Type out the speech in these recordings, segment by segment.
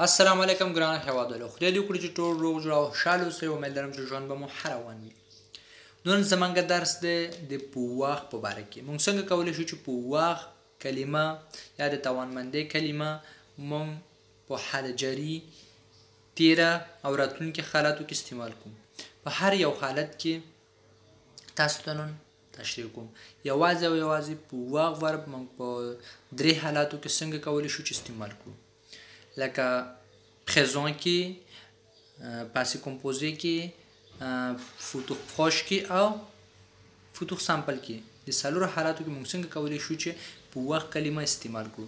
السلام علیکم ګرانه هیوادوالو، خدای دې وکړي چې ټول روغ جوړ او خوشحاله اوسئ. امید لرم چې ژوند به مو ښه روان وي. نن زموږ درس دی د پوواغ په باره کې. موږ څنګه کولی شو چې پوواغ کلمه یا د توانمندۍ کلمه موږ په حال جاري، تیره او راتلونکي حالاتو کې استعمال کوو. په هر یو حالت کې تاسو ته نن تشریح کوم. یوازې او یوازې پوواغ ورب موږ په درې حالاتو کې څنګه کولی شو چې استعمال کړو، لکه présent کې، passé composé کې، futur proche کې او futur simple کې. د څلورو حالاتو کې موږ څنګه کولی شو چې پوواغ کلمه استعمال کړو.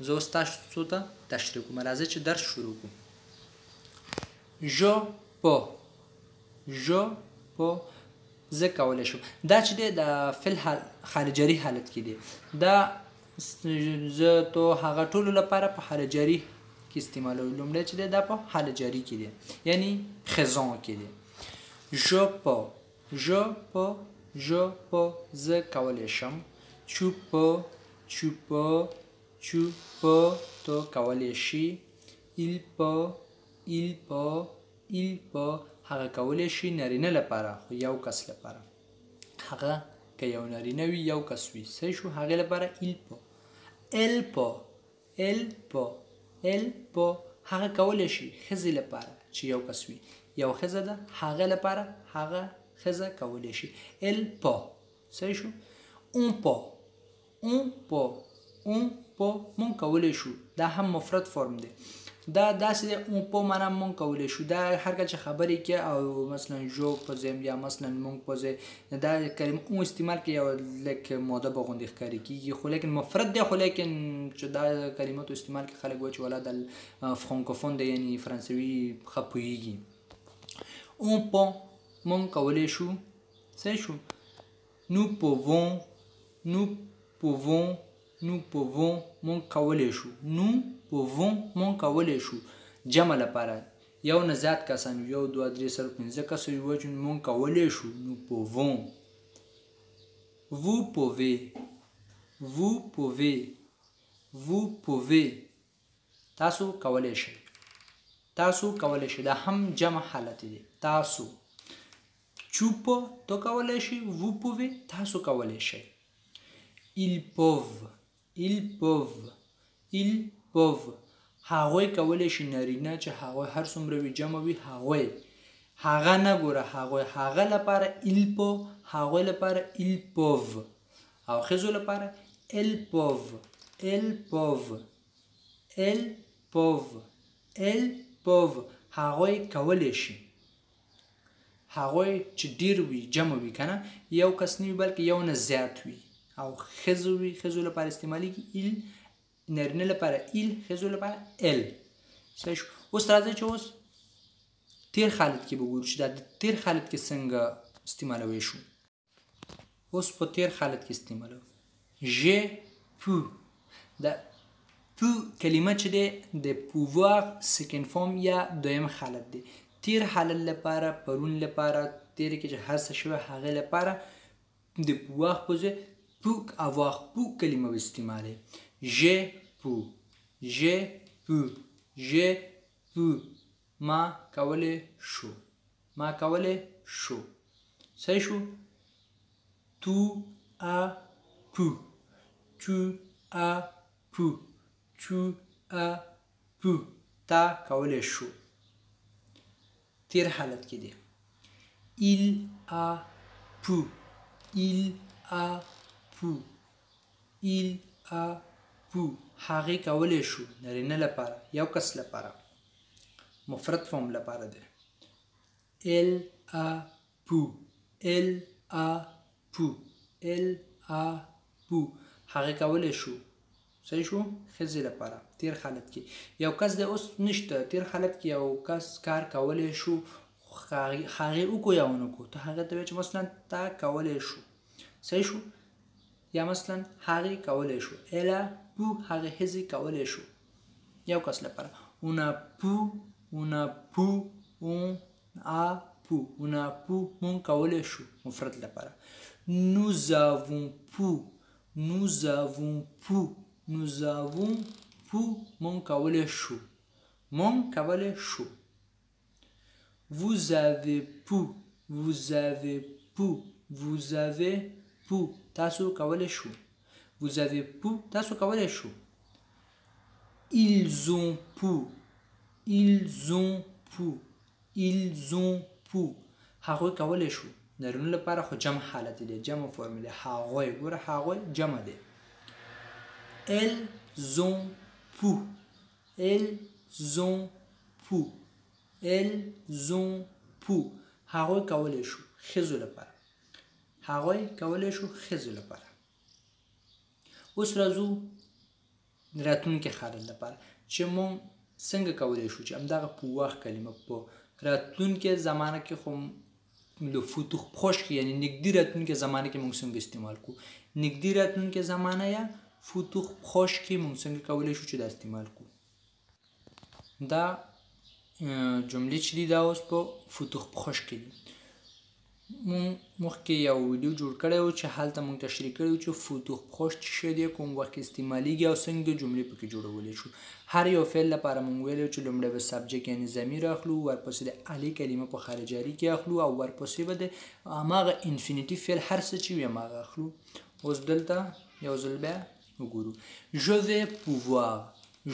زه اوس تاسو ته تشریح کوم. راځئ چې درس شروع کړو. je peux زه کولی شم. دا چې دی د فعل حال جاري حالت کې دی. دا زه تو هغه ټولو لپاره په حال جاري کې استعمالوي. لومړی چې دی دا په حال جاري کې دی، یعنی présent کې دی. je peux زه کولی شم. tu peux تو کولی شي. il peut هغه کولی شي نارینه لپاره، خو یو کس لپاره. هغه که یو نارینه وي یو کس وي، صحیح شو. هغې لپاره il peut. elle peut هغه کولی شي ښځې لپاره چې یو کس وي، یو ښځه ده، هغه لپاره هغه ښځه کولی شي. elle peut، صحیح شو. on peut مونږ کولی شو. دا هم مفرد فرم دی. دا داسې دی on peut معنا مونږ کولی شو. دا هر کله چې خبرې کې او مثلا جو په ځای یا مثلا مونږ په ځای دا کلمه اون استعمال کې یو لکه مؤدبه غوندې ښکاري کېږي، خو لیکن مفرد دی. خو لیکن چې دا کلمه تو استعمال کې خلک وایي چې والا د فرانکوفون دی، یعنی فرانسوي ښه پوهېږي. on peut مونږ کولی شو، صحیح شو. nous pouvons مونږ کولی شو. مونږ کولی شو. جمع لپاره یو نه زیات کسان، یو دوه درې څلور پنځه کسه وي چې مونږ کولی شو. nous pouvons. vous pouvez تاسو کولی شئ. دا هم جمع حالت دی. تاسو. tu peux تو کولی شئ. vous pouvez تاسو کولی شئ. ils peuvent هغوی کولی شي نارینه چې هغوی هر څومره وي جمع وي هغوی. هغه نه ګوره، هغوی. هغه لپاره il peut، هغوی لپاره ils peuvent، او ښځو لپاره elles peuvent. هغوی کولی شي. هغوی چې ډیر وي جمع وي کنه، یو کس نه وي بلکې یو نه زیات وي، او ښځو وي، ښځو لپاره استعمالیږي il، نارینه لپاره il، ښځو لپاره ال. صحیح شو. اوس راځئ چې اوس تیر حالت کې وګورو چې دا د تیر حالت کې څنګه استعمالوی شو. اوس په تیر حالت کې استعمالوي. je peux. دا پو کلمه چې دی د پوواغ سیکنډ فارم یا دویم حالت دی. تیر حالت لپاره، پرون لپاره، تیر کې چې هر څه شوی هغې لپاره د پوواغ په ځای پو avoir پو کلمه استعمالوي. je peux ما کولی شو. صحیح شو. tu as pu تا کولی شو. تیر حالت کې دی. il a pu هغې کولی شو. نارینه لپاره، یو کس لپاره، مفرد فارم لپاره دی. elle a pu هغې کولی شو. صحیح شو. ښځې لپاره تیر حالت کې. یو کس دی اوس نشته. تیر حالت کې یو کس کار کولی شو، هغې وکړو یا ونه کړو، ته هغې ته وایې چې مثلا تا کولی شو. صحیح شو. یا مثلا هغې کولی شو. elle a pu هغې ښځې کولی شو، یو کس لپاره. on a pu مونږ کولی شو، مفرد لپاره. nous avons pu مونږ کولی شو. مونږ کولی شو. Vous avez pu. Vous avez pu. Vous avez pu. تاسو کولی شو. Vous avez pu. تاسو کولی شو. Ils ont pu. Ils ont pu. Ils ont pu. هغوی کولی شو. نارینه لپاره خو جمع حالت دی، جمع فرم دی. هغوی ګوره هغوی جمع دی. Elles ont pu. Elles ont pu. Elles ont pu. هغوی کولی شو ښځو لپاره. هغوی کولی شو ښځو لپاره. اوس راځو راتلونکي حالت لپاره چې مونږ څنګه کولی شو چې همدغه پوواخ کلمه په راتلونکي زمانه کې خو له فتوح پخوش کې یعنی نږدې راتلونکي زمانه کې مونږ څنګه استعمال کو. نږدې راتلونکي زمانه یا فتوح پخوش کې مونږ څنګه کولی شو چې دا استعمال کو. دا جملې چې دي دا اوس په فتوح پخوش کې دي. مونږ مخکې یو ویډیو جوړ کړی و چې هلته مونږ تشریح کړی و چې فتوح پخوش څه شی دی، کوم وخت استعمالیږي او څنګه جملې پکې جوړولی شو. هر یو فعل لپاره مونږ ویلی چې لومړی به سبجیکټ یعنې ضمیر اخلو، ورپسې د الې کلمه په خارجاري کې اخلو او ورپسې به د هماغه انفینیټي فعل هر څه چې وي هماغه اخلو. اوس دلته یو ځل بیا وګورو. Je vais pouvoir.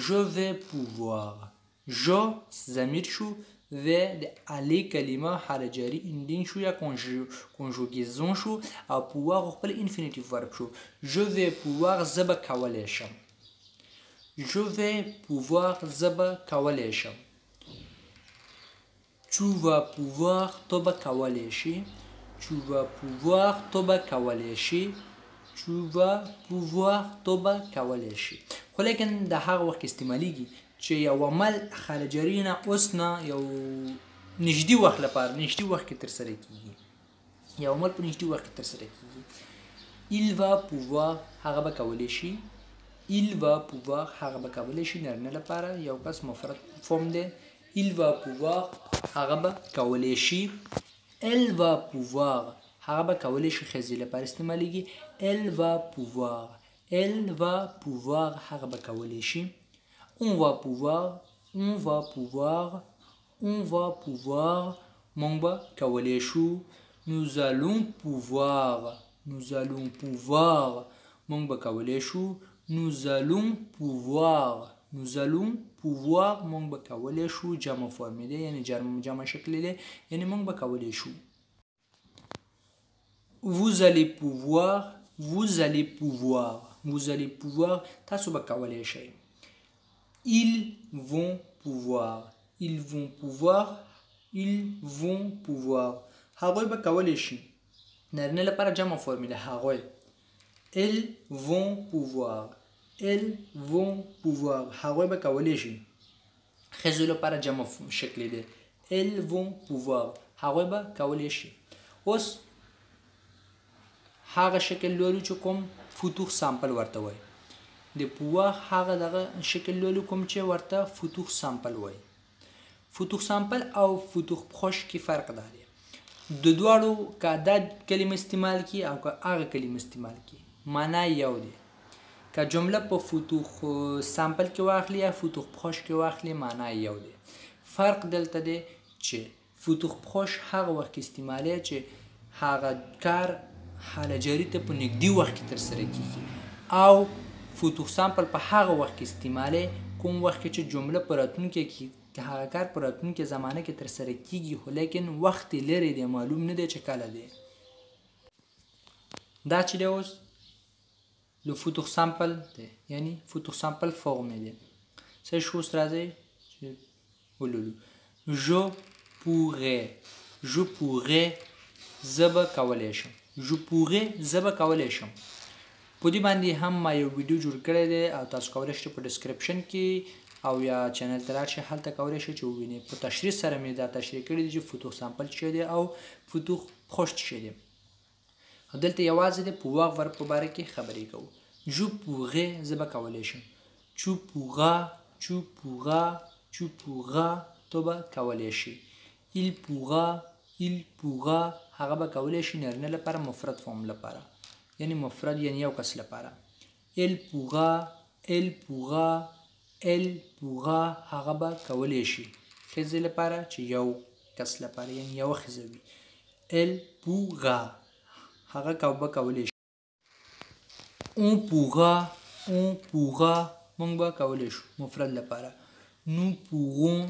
Je vais pouvoir. Je ضمیر شو، و د الې کلمه حاله جاري اندین شو یا کنجوګیزون شو او pouvoir خپل انفینیټیو ورب شو. Je vais pouvoir زه به کولی شم. Je vais pouvoir زه به کولی شم. Tu vas pouvoir تو به کولی شي. Tu vas pouvoir تو به کولی شي. Tu vas pouvoir تو به کولی شي. خو لیکن د هغه وخت استعمالیږي چې یو عمل خارجاري نه اوس نه یو نږدې وخت لپاره نږدې وخت کې ترسره کیږي. یو عمل په نږدې وخت کې ترسره کیږي. Il va pouvoir هغه به کولی شي. Il va pouvoir هغه به کولی شي نارینه لپاره یو کس مفرد فورم دی. Il va pouvoir هغه به کولی شي. Elle va pouvoir هغه به کولی شي ښځې لپاره استعمالیږي. Elle va pouvoir. Elle va pouvoir هغه به کولی شي. On va pouvoir. On va pouvoir. On va pouvoir مونږ به کولی شو. Nous allons pouvoir. Nous allons pouvoir مونږ به کولی شو. Nous allons pouvoir. Nous allons pouvoir مونږ به کولی شو. جمع فرم دی یعنی جمع شکل دی یعنی مونږ به کولی شو. Vous allez pouvoir. Vous allez pouvoir. Vous allez pouvoir تاسو به کولی شئ. Ils vont pouvoir. Ils vont pouvoir. Ils vont pouvoir هغوی به کولی شي. نارینه لپاره جمع فرمیله هغوی. Elles vont pouvoir. Elles vont pouvoir هغوی به کولی شي. ښځو لپاره جمع شکل دی. Elles vont pouvoir هغوی به کولی شي. اوس هغه شکل لولو چې کوم فتوح سامپل ورته وایي. د پوواخ هغه دغه شکل لولو کوم چې ورته فتوح سامپل وایي. فتوح سامپل او فتوح پخوش کې فرق دی. د دواړو که دا کلمه استعمال کی او که هغه کلمه استعمال کی معنا یو دی. که جمله په فتوح سامپل کې واخلي یا فتوح پخوش کې واخلي معنا یو دی. فرق دلته دی چې فتوح پخوش هغه وخت استعمالی چې هغه کار حاله جاري ته په نږدې وخت کې ترسره کیږي او فتوح سامپل په هغه وخت کې استعمالی کوم وخت کې چې جمله په راتلونکي کې که هغه کار په راتلونکي زمانه کې ترسره کیږي خو لیکن وخت لرې دی معلوم نه دی چې کله دی. دا چې دی اوس له فتوح سامپل دی یعنی فتوح سامپل فرم دی. څه شو اوس راځئ چې ولولو. Je pourrais. Je pourrais زه به کولی شم. Je pourrais زه به کولی شم. په دې باندې هم ما یو ویډیو جوړ کړی دی او تاسو کولی شئ په ډسکرپشن کې او یا چینل ته لاړ شئ هلته کولی شئ چې ووینئ. په تشریح سره مې دا تشریح کړی دی چې فتوح سامپل څه دی او فتوح پخوش څه دی. دلته یوازې د پوواغ ورب په باره کې خبرې کوو. Je pourrais زه به کولی شم. Tu pourras. Tu pourras. Tu pourras تو به کولی شي. Il pourra. Il pourra هغه به کولی شي نارینه لپاره مفرد فورم لپاره یعنی مفرد یعنی یو کس لپاره. Elle pourra. Elle pourra. ال پوغا هغه به کولی شي ښځې لپاره چې یو کس لپاره یعنې یوه ښځه وي ال پوغا هغه به کولی شي اون پوغا مونږ به کولی شو مفرد لپاره nous pourrons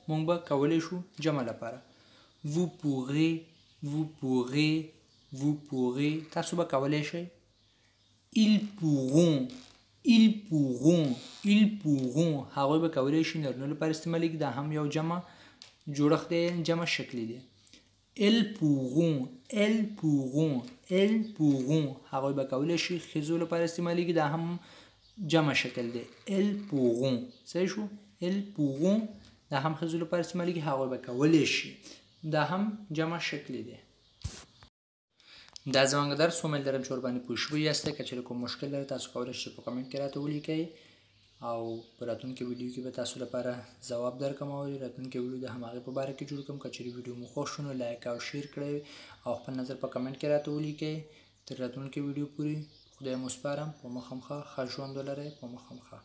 مونږ به کولی شو جمع لپاره vous pourrez تاسو به کولی شئ ils pourront هغوی به کولی شي نارینه لپاره استعمالیږي دا هم یو جمع جوړښت دی جمع شکلی دی elles pourront هغوی به کولی شي ښځو لپاره استعمالیږي دا هم جمع شکل دی elles pourront صحیح شو elles pourront دا هم ښځو لپاره استعمالیږي هغوی به کولی شي دا هم جمع شکلی دی دا زموږ درس امید لرم چې ورباندې پوه شوي یاستئ که چېرې کوم مشکل لرئ تاسو کولی شئ په کمنټ کې راته ولیکئ او په راتلونکي ویډیو کې به تاسو لپاره ځواب درکړم او راتلونکي ویډیو د هماغې په باره کې جوړ کړم که چېرې ویډیو مو خوښ شو نو لایک او شیر کړئ او خپل نظر په کمنټ کې راته ولیکئ تر راتلونکي ویډیو پورې خدای مو سپارم په مخه ښه ژوند ولرئ په مخه